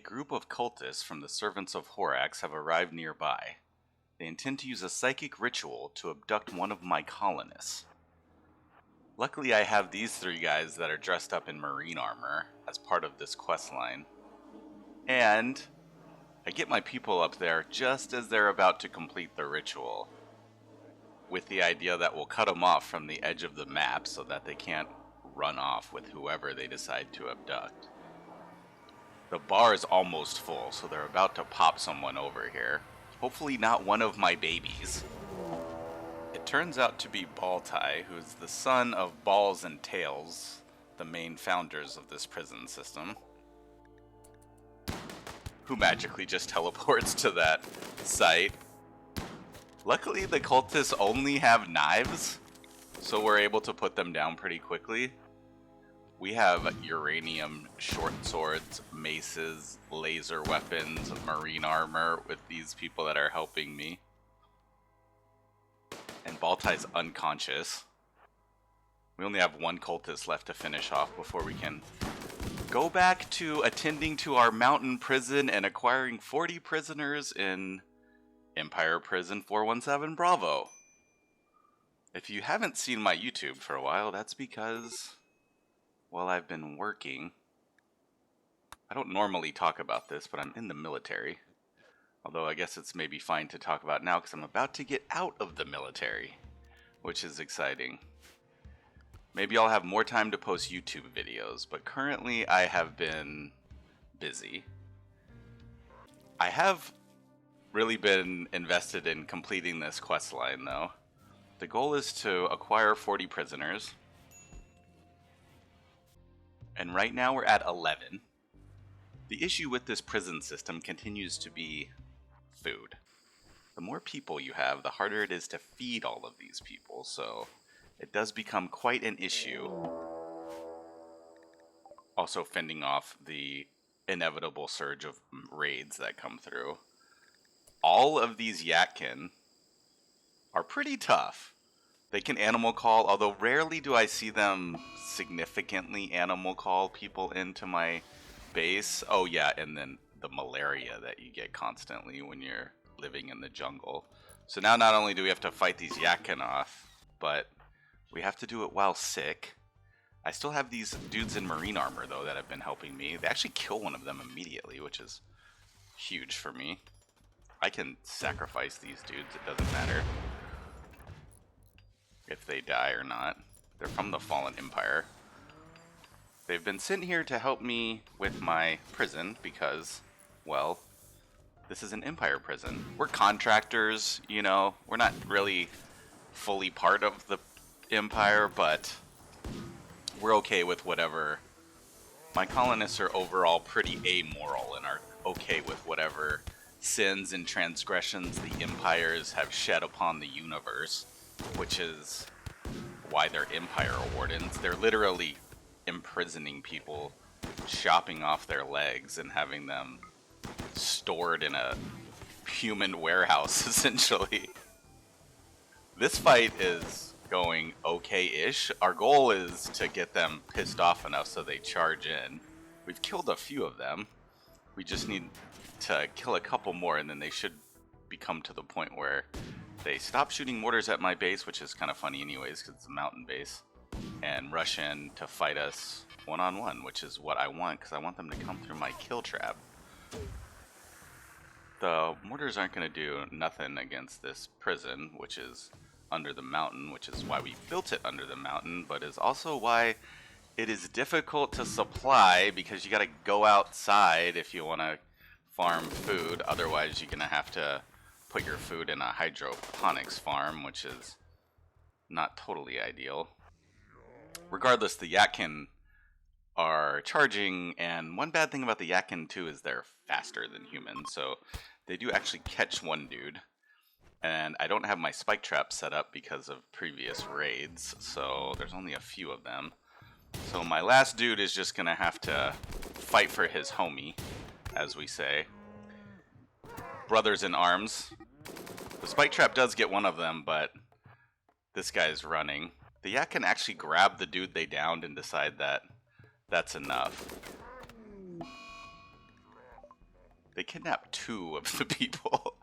group of cultists from the Servants of Horax have arrived nearby. They intend to use a psychic ritual to abduct one of my colonists. Luckily, I have these three guys that are dressed up in marine armor as part of this quest line. And I get my people up there just as they're about to complete the ritual, with the idea that we'll cut them off from the edge of the map so that they can't run off with whoever they decide to abduct. The bar is almost full, so they're about to pop someone over here. Hopefully not one of my babies. It turns out to be Baltai, who's the son of Balls and Tails, the main founders of this prison system, who magically just teleports to that site. Luckily, the cultists only have knives, so we're able to put them down pretty quickly. We have uranium short swords, maces, laser weapons, marine armor with these people that are helping me. And Baltai's unconscious. We only have one cultist left to finish off before we can go back to attending to our mountain prison and acquiring 40 prisoners in Empire Prison 417 Bravo. If you haven't seen my YouTube for a while, that's because, well, I've been working. I don't normally talk about this, but I'm in the military. Although I guess it's maybe fine to talk about now because I'm about to get out of the military, which is exciting. Maybe I'll have more time to post YouTube videos, but currently I have been busy. I have really been invested in completing this quest line, though. The goal is to acquire 40 prisoners. And right now we're at 11. The issue with this prison system continues to be food. The more people you have, the harder it is to feed all of these people, so it does become quite an issue. Also fending off the inevitable surge of raids that come through. All of these Yatkin are pretty tough. They can animal call, although rarely do I see them significantly animal call people into my base. Oh yeah, and then the malaria that you get constantly when you're living in the jungle. So now not only do we have to fight these Yatkin off, but we have to do it while sick. I still have these dudes in marine armor though that have been helping me. They actually kill one of them immediately, which is huge for me. I can sacrifice these dudes, it doesn't matter if they die or not. They're from the Fallen Empire. They've been sent here to help me with my prison because, well, this is an Empire prison. We're contractors, you know, we're not really fully part of the Empire, but we're okay with whatever. My colonists are overall pretty amoral and are okay with whatever sins and transgressions the empires have shed upon the universe, which is why they're Empire Wardens. They're literally imprisoning people, chopping off their legs and having them stored in a human warehouse, essentially. This fight is going okay-ish. Our goal is to get them pissed off enough so they charge in. We've killed a few of them. We just need to kill a couple more and then they should become to the point where they stop shooting mortars at my base, which is kind of funny anyways because it's a mountain base, and rush in to fight us one-on-one, which is what I want because I want them to come through my kill trap. The mortars aren't going to do nothing against this prison, which is under the mountain, which is why we built it under the mountain, but is also why it is difficult to supply because you got to go outside if you want to farm food. Otherwise, you're going to have to put your food in a hydroponics farm, which is not totally ideal. Regardless, the Yatkin are charging, and one bad thing about the Yatkin too is they're faster than humans, so they do actually catch one dude. And I don't have my spike trap set up because of previous raids, so there's only a few of them. So my last dude is just gonna have to fight for his homie, as we say. Brothers in arms. The spike trap does get one of them, but this guy's running. The yak can actually grab the dude they downed and decide that that's enough. They kidnapped 2 of the people.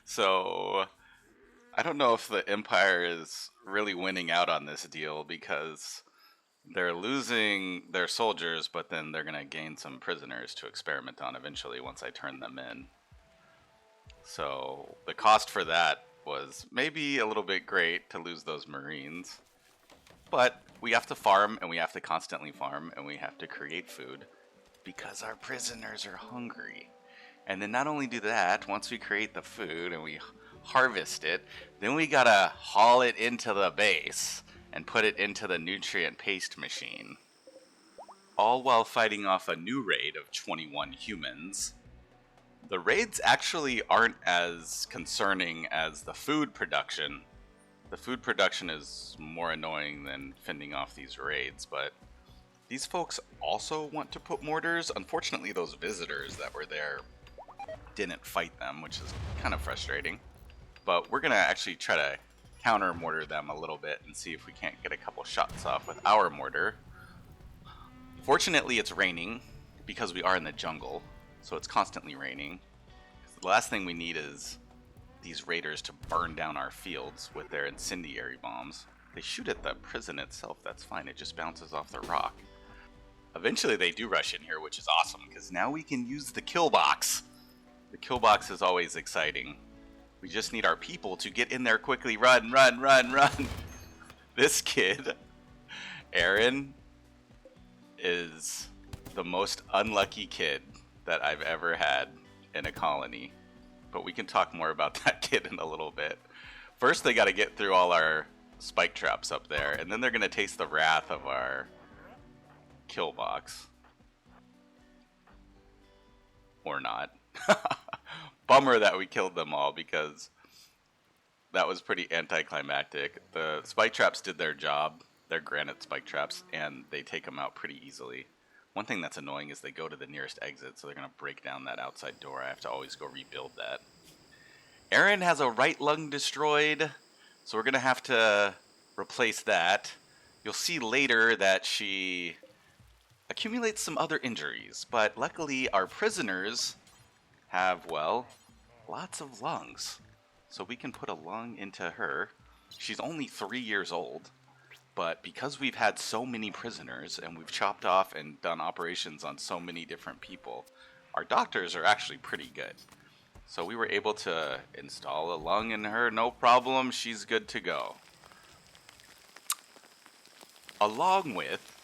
So I don't know if the Empire is really winning out on this deal, because they're losing their soldiers, but then they're going to gain some prisoners to experiment on eventually once I turn them in. So the cost for that was maybe a little bit great to lose those Marines. But we have to farm, and we have to constantly farm, and we have to create food because our prisoners are hungry. And then not only do that, once we create the food and we harvest it, then we gotta haul it into the base and put it into the nutrient paste machine. All while fighting off a new raid of 21 humans. The raids actually aren't as concerning as the food production. The food production is more annoying than fending off these raids, but these folks also want to put mortars. Unfortunately, those visitors that were there didn't fight them, which is kind of frustrating. But we're gonna actually try to counter mortar them a little bit and see if we can't get a couple shots off with our mortar. Fortunately, it's raining because we are in the jungle, so it's constantly raining. The last thing we need is these raiders to burn down our fields with their incendiary bombs. They shoot at the prison itself, that's fine, it just bounces off the rock. Eventually they do rush in here, which is awesome, because now we can use the kill box. The kill box is always exciting. We just need our people to get in there quickly. Run, run, run, run. This kid, Aaron, is the most unlucky kid that I've ever had in a colony. But we can talk more about that kid in a little bit. First, they got to get through all our spike traps up there, and then they're going to taste the wrath of our kill box. Or not. Bummer that we killed them all, because that was pretty anticlimactic. The spike traps did their job. They're granite spike traps, and they take them out pretty easily. One thing that's annoying is they go to the nearest exit, so they're going to break down that outside door. I have to always go rebuild that. Aaron has a right lung destroyed, so we're going to have to replace that. You'll see later that she accumulates some other injuries, but luckily our prisoners have, well, lots of lungs. So we can put a lung into her. She's only 3 years old. But because we've had so many prisoners and we've chopped off and done operations on so many different people, our doctors are actually pretty good. So we were able to install a lung in her, no problem, she's good to go. Along with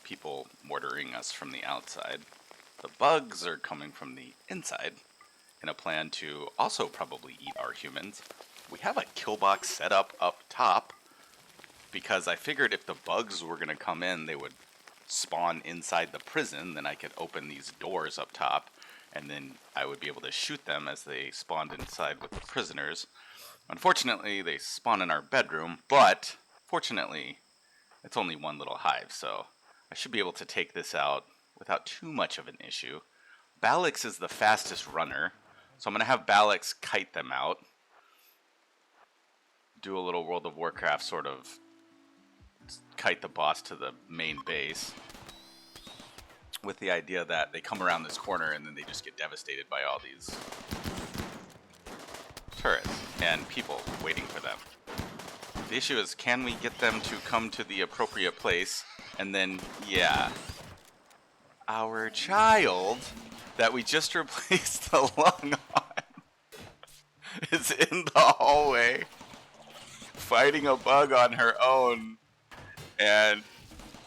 people mortaring us from the outside, the bugs are coming from the inside in a plan to also probably eat our humans. We have a kill box set up top, because I figured if the bugs were going to come in, they would spawn inside the prison, then I could open these doors up top, and then I would be able to shoot them as they spawned inside with the prisoners. Unfortunately, they spawn in our bedroom, but fortunately, it's only one little hive, so I should be able to take this out without too much of an issue. Balix is the fastest runner, so I'm going to have Balix kite them out. Do a little World of Warcraft sort of kite the boss to the main base, with the idea that they come around this corner and then they just get devastated by all these turrets and people waiting for them. The issue is, can we get them to come to the appropriate place? And then, yeah, our child that we just replaced the lung on is in the hallway fighting a bug on her own. And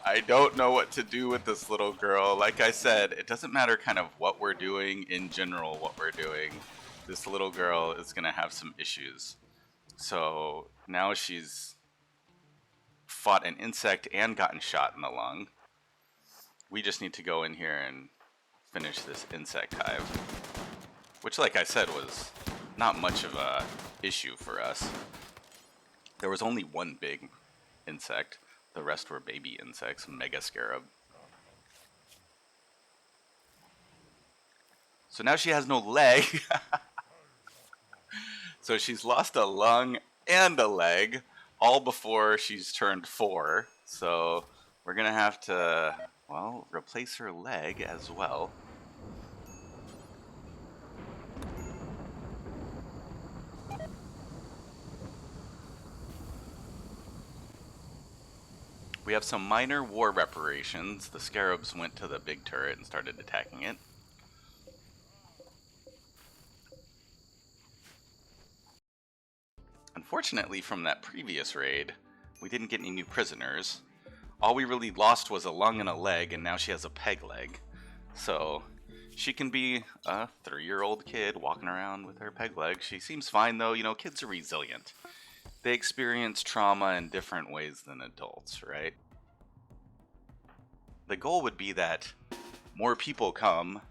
I don't know what to do with this little girl. Like I said, it doesn't matter kind of what we're doing in general, what we're doing. This little girl is going to have some issues. So now she's fought an insect and gotten shot in the lung. We just need to go in here and finish this insect hive, which, like I said, was not much of a issue for us. There was only one big insect. The rest were baby insects, mega scarab. So now she has no leg. So she's lost a lung and a leg, all before she's turned 4. So we're going to have to, well, replace her leg as well. We have some minor war reparations. The scarabs went to the big turret and started attacking it. Unfortunately, from that previous raid, we didn't get any new prisoners. All we really lost was a lung and a leg, and now she has a peg leg. So she can be a 3-year-old kid walking around with her peg leg. She seems fine, though. You know, kids are resilient. They experience trauma in different ways than adults, right? The goal would be that more people come,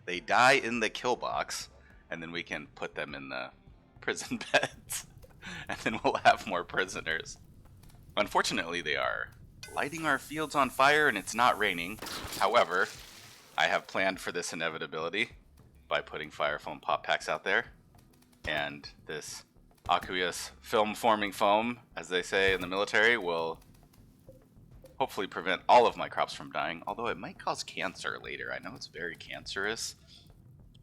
they die in the kill box, and then we can put them in the prison beds. And then we'll have more prisoners. Unfortunately, they are lighting our fields on fire and it's not raining. However, I have planned for this inevitability by putting fire foam pop packs out there. And this aqueous film forming foam, as they say in the military, will hopefully prevent all of my crops from dying. Although it might cause cancer later. I know it's very cancerous.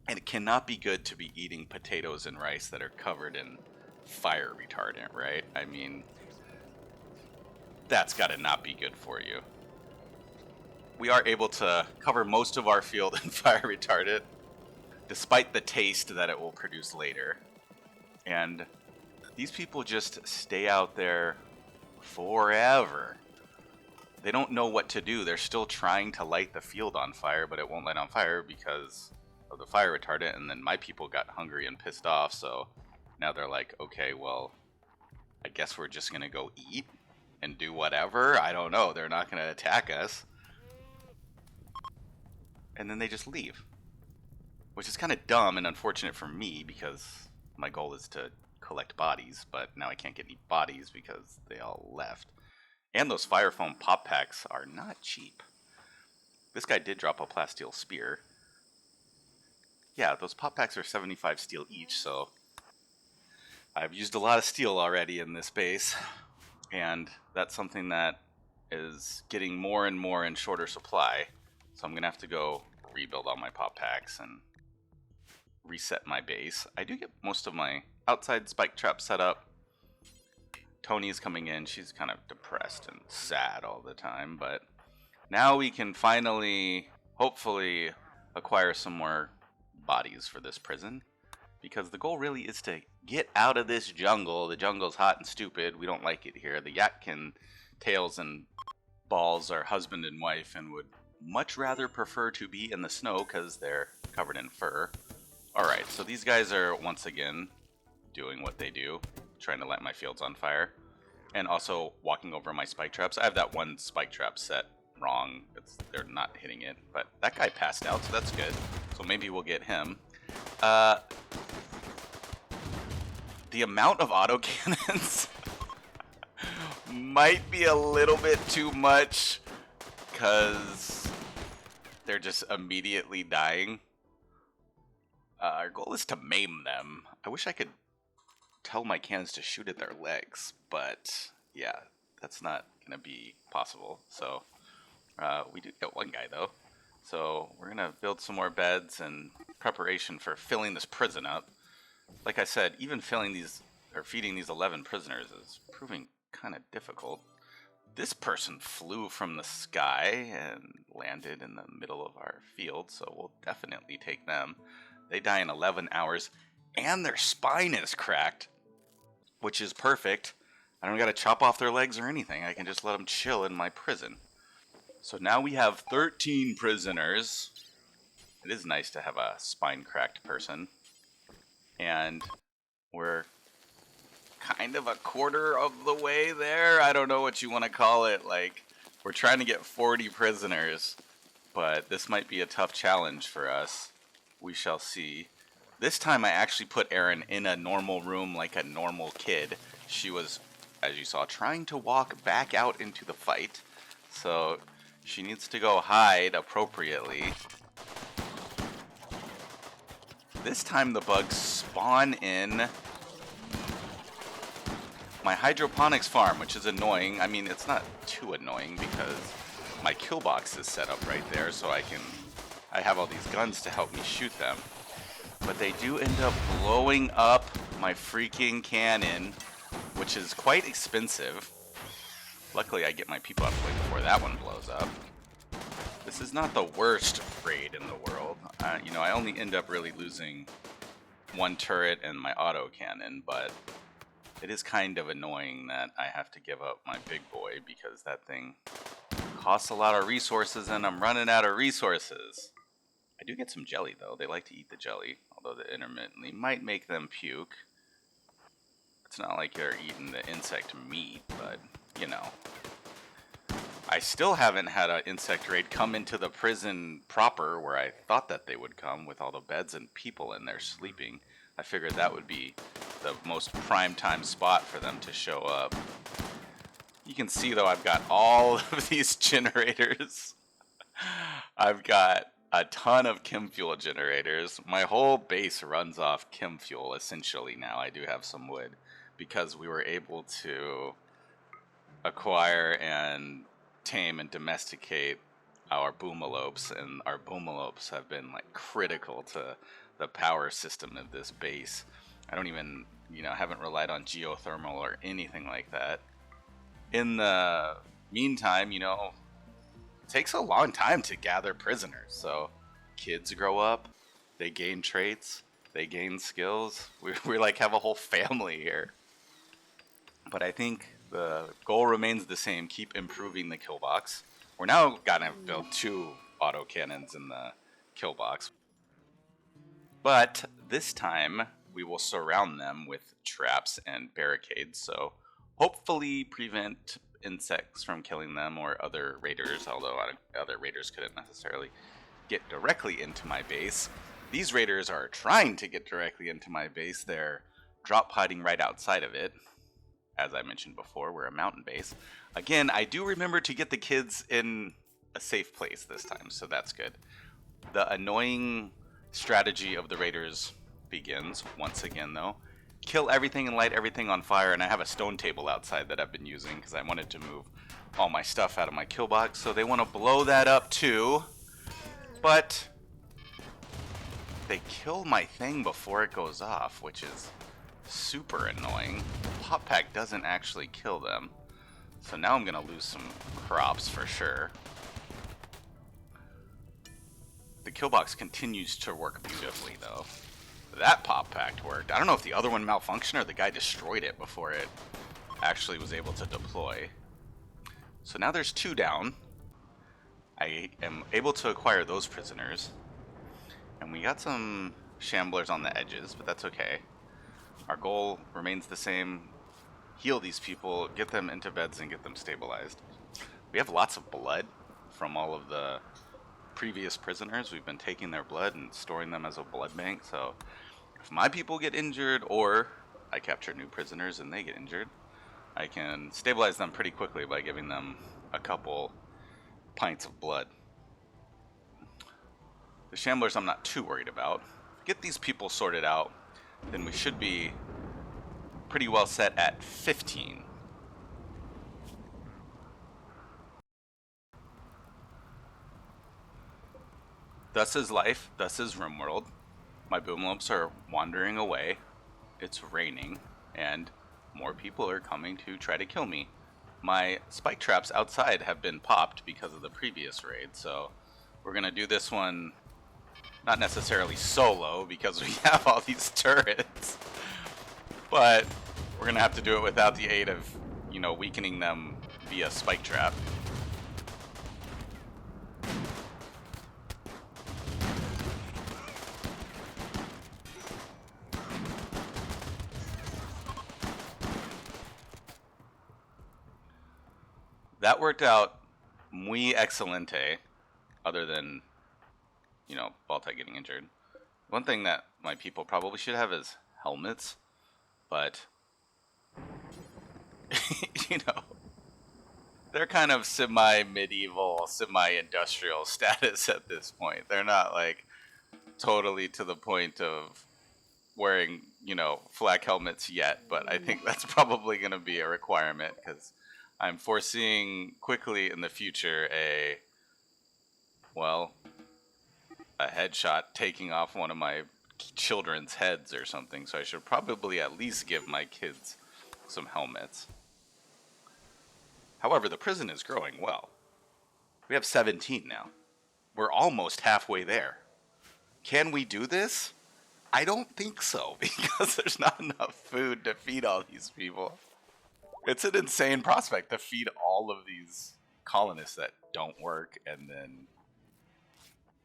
And it cannot be good to be eating potatoes and rice that are covered in fire retardant, right? I mean, that's gotta not be good for you. We are able to cover most of our field in fire retardant, despite the taste that it will produce later. And these people just stay out there forever. They don't know what to do. They're still trying to light the field on fire, but it won't light on fire because of the fire retardant. And then my people got hungry and pissed off, so now they're like, okay, well, I guess we're just gonna go eat and do whatever. I don't know. They're not gonna attack us. And then they just leave. Which is kind of dumb and unfortunate for me because my goal is to collect bodies, but now I can't get any bodies because they all left. And those fire foam pop packs are not cheap. This guy did drop a plasteel spear. Yeah, those pop packs are 75 steel each, so I've used a lot of steel already in this base, and that's something that is getting more and more in shorter supply. So I'm going to have to go rebuild all my pop packs and reset my base. I do get most of my outside spike traps set up. Tony is coming in. She's kind of depressed and sad all the time, but now we can finally, hopefully, acquire some more bodies for this prison. Because the goal really is to get out of this jungle. The jungle's hot and stupid. We don't like it here. The Yatkin, Tails, and Balls are husband and wife and would much rather prefer to be in the snow because they're covered in fur. Alright, so these guys are once again doing what they do. Trying to light my fields on fire. And also walking over my spike traps. I have that one spike trap set wrong. They're not hitting it. But that guy passed out, so that's good. So maybe we'll get him. The amount of autocannons might be a little bit too much because they're just immediately dying. Our goal is to maim them. I wish I could tell my cannons to shoot at their legs, but yeah, that's not gonna be possible. So we do get one guy though. So we're gonna build some more beds in preparation for filling this prison up. Like I said, even filling these or feeding these 11 prisoners is proving kind of difficult. This person flew from the sky and landed in the middle of our field, so we'll definitely take them. They die in 11 hours, and their spine is cracked, which is perfect. I don't gotta chop off their legs or anything. I can just let them chill in my prison. So now we have 13 prisoners. It is nice to have a spine-cracked person. And we're kind of a quarter of the way there. I don't know what you want to call it. Like, we're trying to get 40 prisoners. But this might be a tough challenge for us. We shall see. This time I actually put Erin in a normal room like a normal kid. She was, as you saw, trying to walk back out into the fight. So she needs to go hide appropriately. This time the bugs spawn in my hydroponics farm, which is annoying. I mean, it's not too annoying because my kill box is set up right there, so I have all these guns to help me shoot them. But they do end up blowing up my freaking cannon, which is quite expensive. Luckily, I get my people out of the way before that one blows up. This is not the worst raid in the world. You know, I only end up really losing one turret and my autocannon, but it is kind of annoying that I have to give up my big boy because that thing costs a lot of resources and I'm running out of resources. I do get some jelly though. They like to eat the jelly, although the intermittently might make them puke. It's not like they're eating the insect meat, but you know. I still haven't had an insect raid come into the prison proper where I thought that they would come with all the beds and people in there sleeping. I figured that would be the most prime time spot for them to show up. You can see though I've got all of these generators. I've got a ton of chem fuel generators. My whole base runs off chem fuel essentially now. I do have some wood because we were able to acquire and tame and domesticate our boomalopes, and our boomalopes have been like critical to the power system of this base. I don't even, you know, haven't relied on geothermal or anything like that. In the meantime, you know, it takes a long time to gather prisoners. So kids grow up, they gain traits, they gain skills. We like have a whole family here. But I think the goal remains the same. Keep improving the kill box. We're now gonna build 2 autocannons in the kill box. But this time we will surround them with traps and barricades. So hopefully prevent insects from killing them or other raiders, although other raiders couldn't necessarily get directly into my base. These raiders are trying to get directly into my base. They're drop hiding right outside of it. As I mentioned before, we're a mountain base. Again, I do remember to get the kids in a safe place this time, so that's good. The annoying strategy of the raiders begins once again, though. Kill everything and light everything on fire, and I have a stone table outside that I've been using because I wanted to move all my stuff out of my kill box, so they want to blow that up too. But they kill my thing before it goes off, which is super annoying. Pop pack doesn't actually kill them, so now I'm gonna lose some crops for sure. The kill box continues to work beautifully though. That pop pack worked. I don't know if the other one malfunctioned or the guy destroyed it before it actually was able to deploy. So now there's 2 down. I am able to acquire those prisoners, and we got some shamblers on the edges, but that's okay. Our goal remains the same. Heal these people, get them into beds, and get them stabilized. We have lots of blood from all of the previous prisoners. We've been taking their blood and storing them as a blood bank, so if my people get injured or I capture new prisoners and they get injured, I can stabilize them pretty quickly by giving them a couple pints of blood. The shamblers I'm not too worried about. Get these people sorted out, then we should be pretty well set at 15. Thus is life, thus is Rimworld. My boomlopes are wandering away, it's raining, and more people are coming to try to kill me. My spike traps outside have been popped because of the previous raid, so we're gonna do this one not necessarily solo because we have all these turrets, but we're gonna have to do it without the aid of, you know, weakening them via spike trap. That worked out muy excelente, other than, you know, Baltai getting injured. One thing that my people probably should have is helmets, but, you know, they're kind of semi-medieval, semi-industrial status at this point. They're not, like, totally to the point of wearing, you know, flak helmets yet, but I think that's probably going to be a requirement, because I'm foreseeing quickly in the future a headshot taking off one of my children's heads or something, so I should probably at least give my kids some helmets. However, the prison is growing well. We have 17 now. We're almost halfway there. Can we do this? I don't think so, because there's not enough food to feed all these people. It's an insane prospect to feed all of these colonists that don't work, and then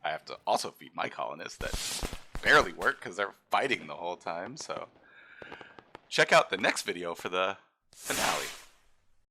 I have to also feed my colonists that barely work because they're fighting the whole time. So check out the next video for the finale.